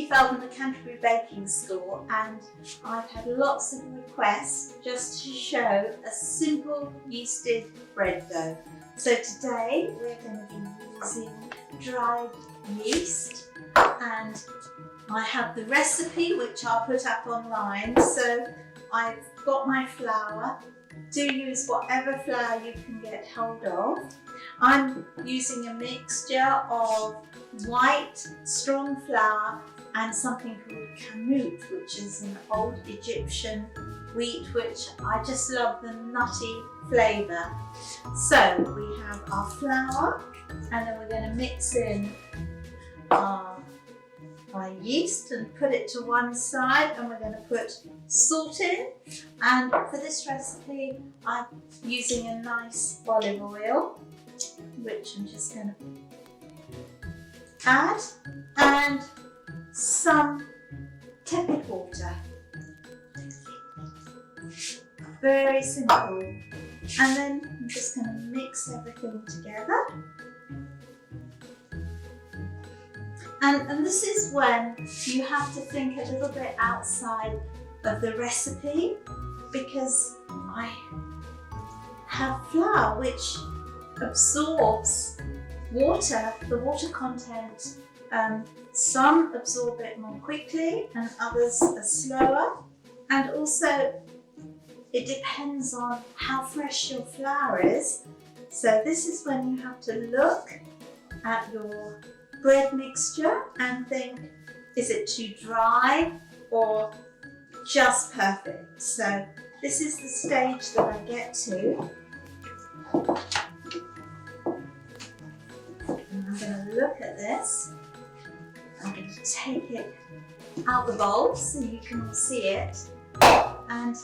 Vicky fell from the Canterbury Baking School, and I've had lots of requests just to show a simple yeasted bread dough. So today we're going to be using dried yeast, and I have the recipe which I'll put up online. So I've got my flour. Do use whatever flour you can get hold of. I'm using a mixture of white strong flour and something called kamut, which is an old Egyptian wheat, which I just love the nutty flavour. So we have our flour, and then we're going to mix in our yeast and put it to one side, and we're going to put salt in. And for this recipe I'm using a nice olive oil, which I'm just going to add, and some tepid water. Very simple. And then I'm just going to mix everything together. And this is when you have to think a little bit outside of the recipe, because I have flour which absorbs water, the water content. Some absorb it more quickly and others are slower, and also it depends on how fresh your flour is. So this is when you have to look at your bread mixture and think, is it too dry or just perfect? So this is the stage that I get to. And I'm going to look at this. I'm going to take it out the bowl so you can see it. And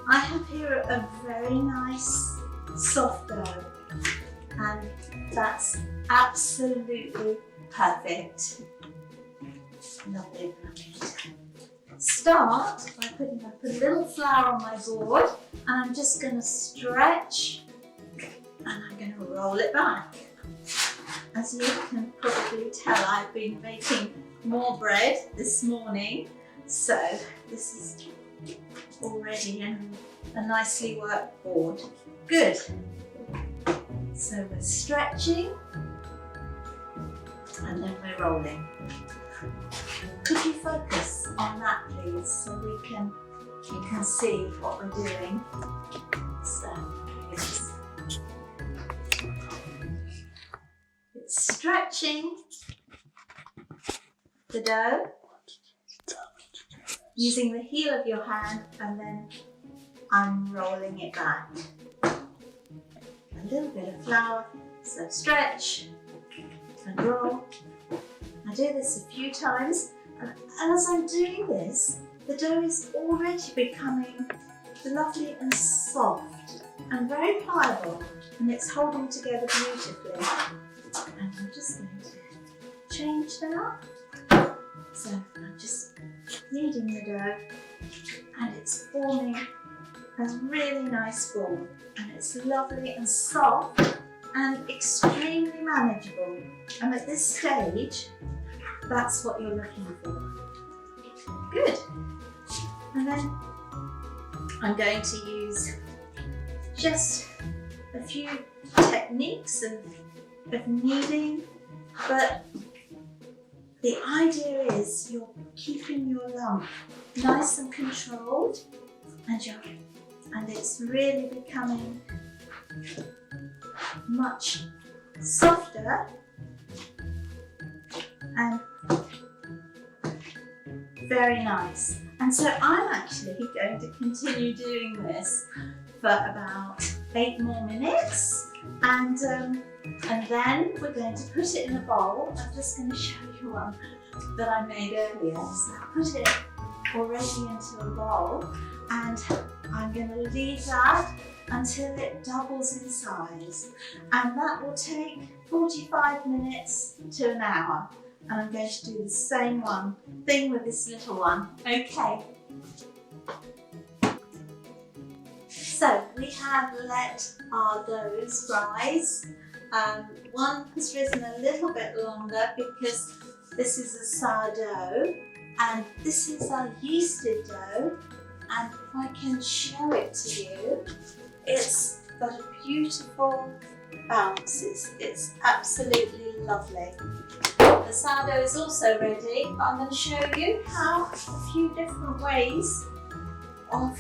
I have here a very nice soft dough, and that's absolutely perfect. Lovely. Start by putting up a little flour on my board, and I'm just going to stretch, and I'm going to roll it back. As you can probably tell, I've been making more bread this morning, so this is already a nicely worked board. Good. So we're stretching, and then we're rolling. Could you focus on that, please, so you can see what we're doing? So yes. It's stretching the dough using the heel of your hand, and then I'm rolling it back. A little bit of flour, so stretch and roll. I do this a few times, and as I'm doing this, the dough is already becoming lovely and soft and very pliable, and it's holding together beautifully. And I'm just going to change that. So I'm just kneading the dough, and it's forming a really nice ball, and it's lovely and soft and extremely manageable. And at this stage, that's what you're looking for. Good. And then I'm going to use just a few techniques of kneading, but the idea is you're keeping your lump nice and controlled, and it's really becoming much softer and very nice. And so I'm actually going to continue doing this for about 8 more minutes, and then we're going to put it in a bowl. I'm just going to show you one that I made earlier. So I put it already into a bowl, and I'm going to leave that until it doubles in size, and that will take 45 minutes to an hour. And I'm going to do the same thing with this little one. Okay. So we have let our doughs rise. One has risen a little bit longer because This is a sourdough, and this is our yeasted dough. And if I can show it to you, it's got a beautiful bounce. It's absolutely lovely. The sourdough is also ready, but I'm going to show you how a few different ways of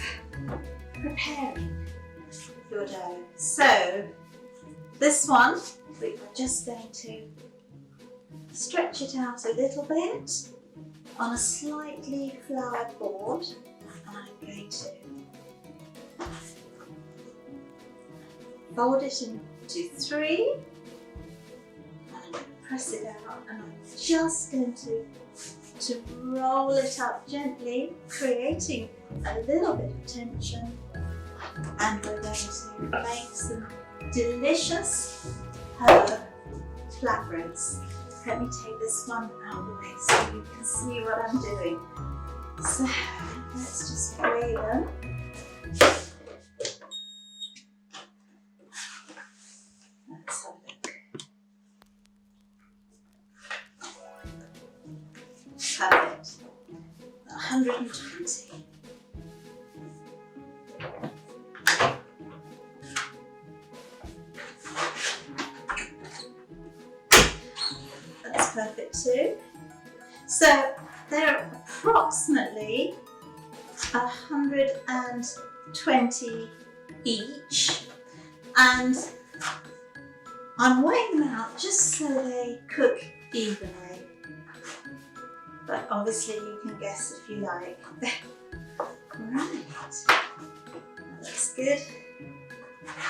preparing your dough. So this one, we're just going to stretch it out a little bit on a slightly floured board, and I'm going to fold it into three and press it out, and I'm just going to roll it up gently, creating a little bit of tension, and we're going to make some delicious herb flatbreads. Let me take this one out of the way so you can see what I'm doing. So let's just weigh them. Let's have a look. Perfect. 120. That's perfect too. So they're approximately 120 each, and I'm weighing them out just so they cook evenly. But obviously you can guess if you like. Right, that looks good.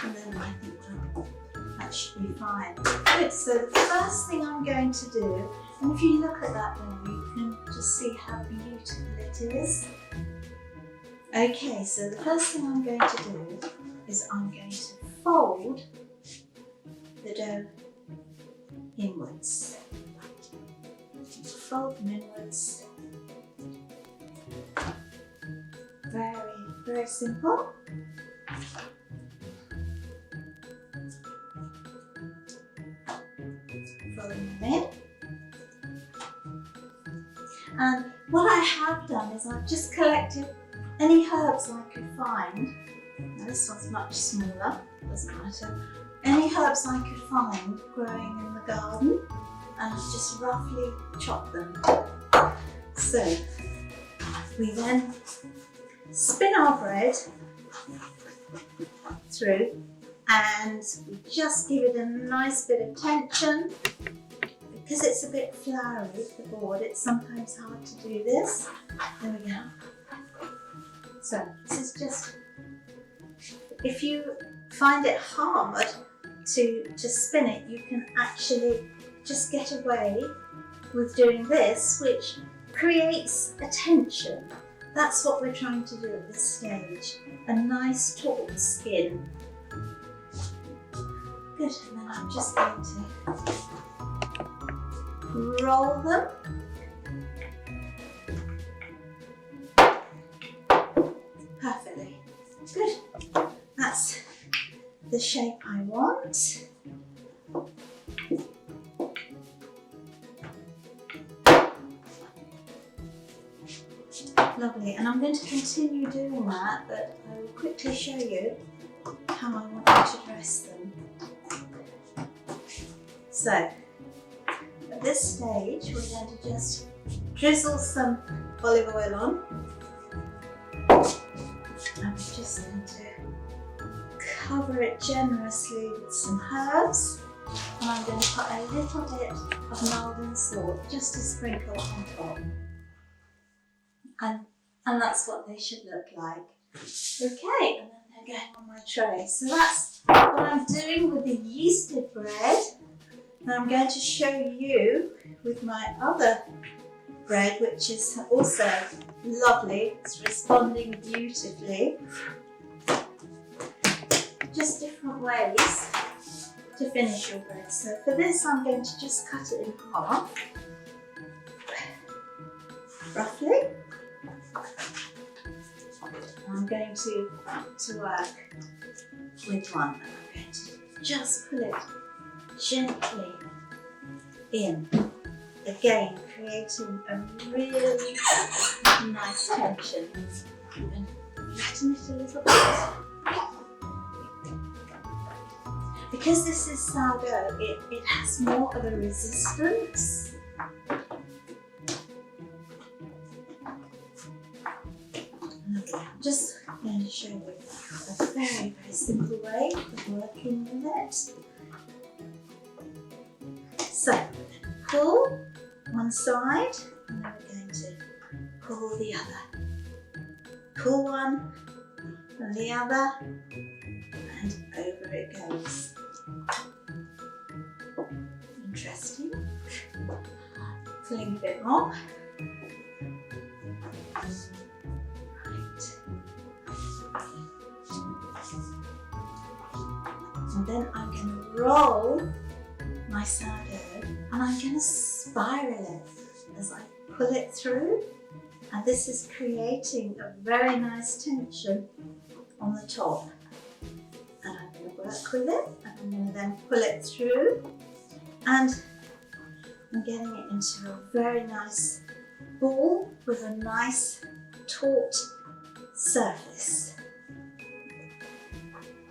And then I think that should be fine. Good, so the first thing I'm going to do, and if you look at that there, you can just see how beautiful it is. Okay, so the first thing I'm going to do is I'm going to fold the dough inwards. Fold them inwards. Very, very simple. Folding them in. And what I have done is I've just collected any herbs I could find. Now this one's much smaller, doesn't matter. Any herbs I could find growing in the garden, and I've just roughly chopped them. So we then spin our bread through, and we just give it a nice bit of tension. Because it's a bit floury, the board, it's sometimes hard to do this. There we go. So this is just, if you find it hard to spin it, you can actually just get away with doing this, which creates a tension. That's what we're trying to do at this stage. A nice taut skin. Good, and then I'm just going to roll them. Perfectly. Good. That's the shape I want. Lovely, and I'm going to continue doing that, but I will quickly show you how I want you to dress them. So, at this stage, we're going to just drizzle some olive oil on, and we're just going to cover it generously with some herbs, and I'm going to put a little bit of Maldon salt, just a sprinkle on top. And that's what they should look like. Okay, and then they're going on my tray. So that's what I'm doing with the yeasted bread. And I'm going to show you with my other bread, which is also lovely. It's responding beautifully. Just different ways to finish your bread. So for this, I'm going to just cut it in half, roughly. I'm going to work with one, and I'm going to just pull it gently in again creating a really nice tension. I'm going to flatten it a little bit. Because this is sourdough, it has more of a resistance. I'm just going to show you a very, very simple way of working with it. So, pull one side, and then we're going to pull the other. Pull one and the other, and over it goes. Interesting. Pulling a bit more. And then I'm going to roll my sourdough and I'm going to spiral it as I pull it through. And this is creating a very nice tension on the top. And I'm going to work with it and I'm going to then pull it through. And I'm getting it into a very nice ball with a nice taut surface.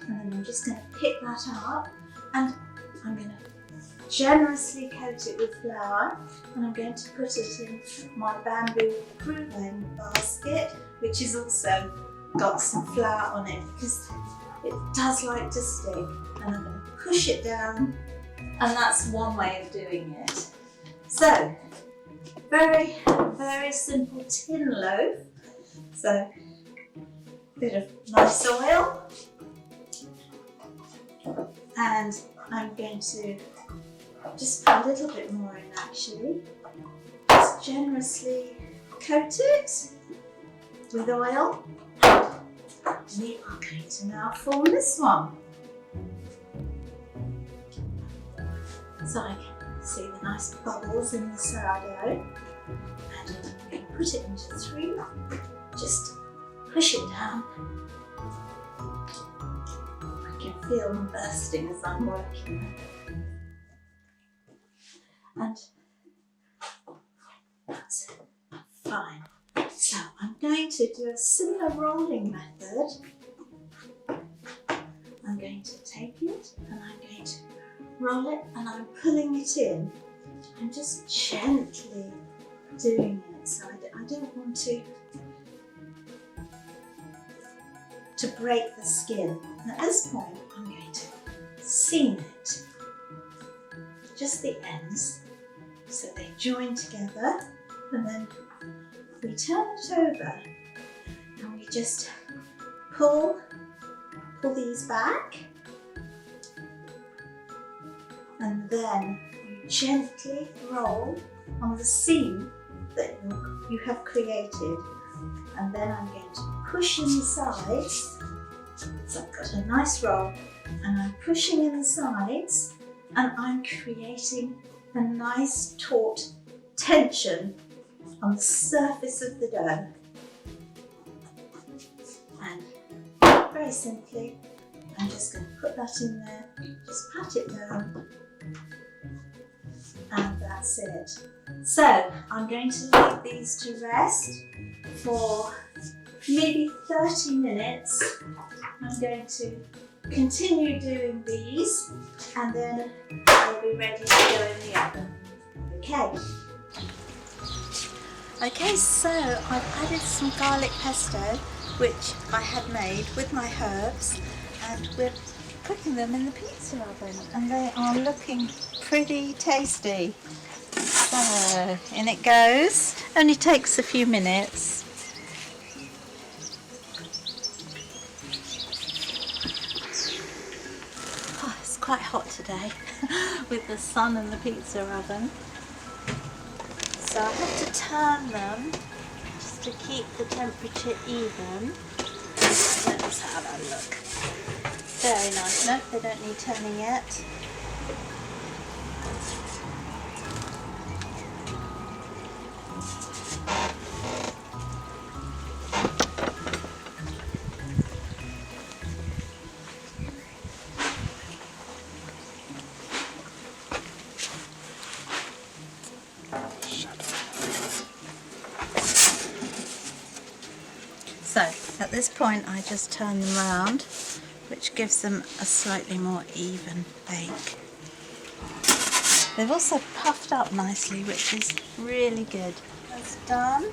And then I'm just going to pick that up and I'm going to generously coat it with flour, and I'm going to put it in my bamboo proving basket, which has also got some flour on it because it does like to stick. And I'm going to push it down, and that's one way of doing it. So, very, very simple tin loaf. So, a bit of nice oil. And I'm going to just put a little bit more in actually. Just generously coat it with oil. And we are going to now form this one. So I can see the nice bubbles in the sourdough. And I'm going to put it into 3. Just push it down. I can feel them bursting as I'm working. And that's fine. So I'm going to do a similar rolling method. I'm going to take it and I'm going to roll it and I'm pulling it in. I'm just gently doing it, so I don't want to break the skin. And at this point I'm going to seam it, just the ends, so they join together, and then we turn it over and we just pull these back, and then you gently roll on the seam that you have created, and then I'm going to push in the sides. So I've got a nice roll and I'm pushing in the sides and I'm creating a nice taut tension on the surface of the dough. And very simply, I'm just going to put that in there, just pat it down, and that's it. So I'm going to leave these to rest for maybe 30 minutes. I'm going to continue doing these and then they'll be ready to go in the oven. Okay, so I've added some garlic pesto, which I had made with my herbs, and we're cooking them in the pizza oven, and they are looking pretty tasty. So in it goes. Only takes a few minutes. Oh, it's quite hot today with the sun and the pizza oven. So I have to turn them just to keep the temperature even. Let's have a look. Very nice. Nope, they don't need turning yet. At this point I just turn them around, which gives them a slightly more even bake. They've also puffed up nicely, which is really good. That's done.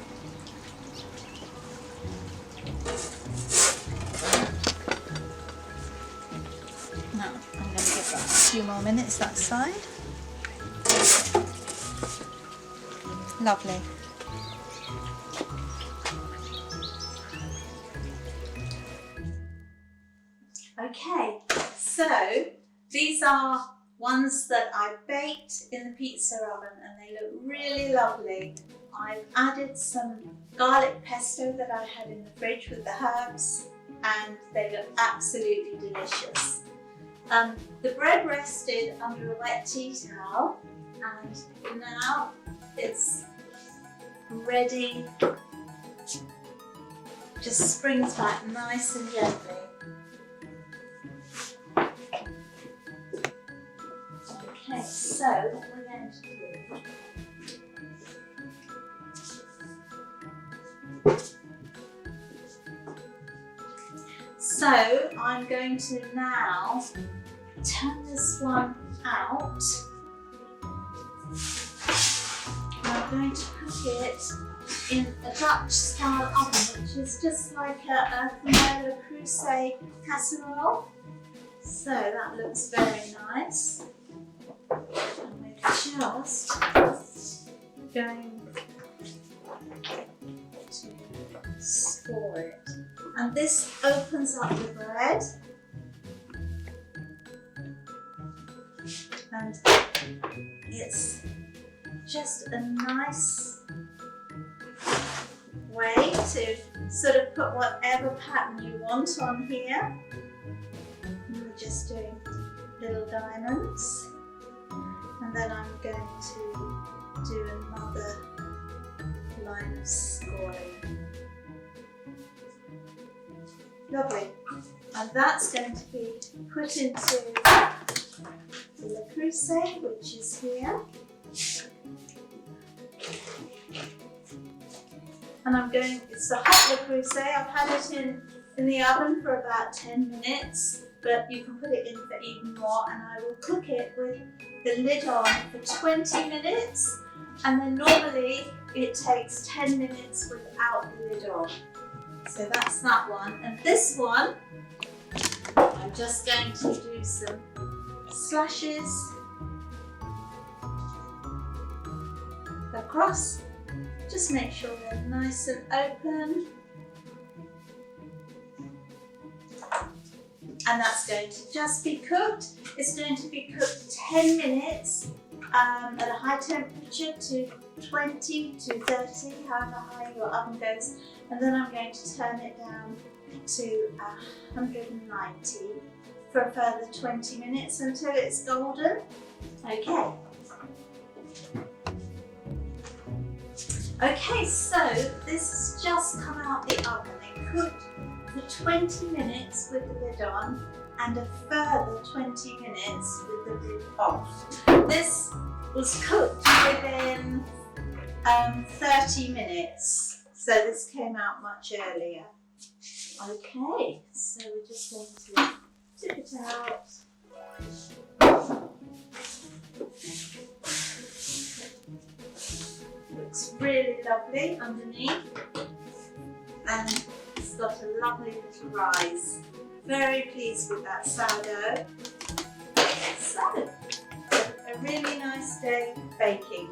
Now I'm going to give that a few more minutes that side. Lovely. Okay, so these are ones that I baked in the pizza oven and they look really lovely. I've added some garlic pesto that I had in the fridge with the herbs and they look absolutely delicious. The bread rested under a wet tea towel and now it's ready, just springs back nice and gently. Okay, so what we're going to do. So I'm going to now turn this one out. I'm going to cook it in a Dutch style oven, which is just like a Le Creuset casserole. So that looks very nice. And we're just going to score it. And this opens up the bread. And it's just a nice way to sort of put whatever pattern you want on here. And we're just doing little diamonds. And then I'm going to do another line of scoring. Lovely. And that's going to be put into the Le Creuset, which is here. And I'm going, it's a hot Le Creuset. I've had it in the oven for about 10 minutes, but you can put it in for even more, and I will cook it with the lid on for 20 minutes, and then normally it takes 10 minutes without the lid on. So that's that one. And this one, I'm just going to do some slashes across. Just make sure they're nice and open. And that's going to just be cooked. It's going to be cooked 10 minutes at a high temperature to 20 to 30, however high your oven goes. And then I'm going to turn it down to 190 for a further 20 minutes until it's golden. Okay. Okay, so this has just come out the oven. It cooked for 20 minutes with the lid on and a further 20 minutes with the lid off. This was cooked within 30 minutes. So this came out much earlier. Okay, so we're just going to tip it out. Looks really lovely underneath. And it's got a lovely little rise. Very pleased with that sourdough. So, a really nice day baking.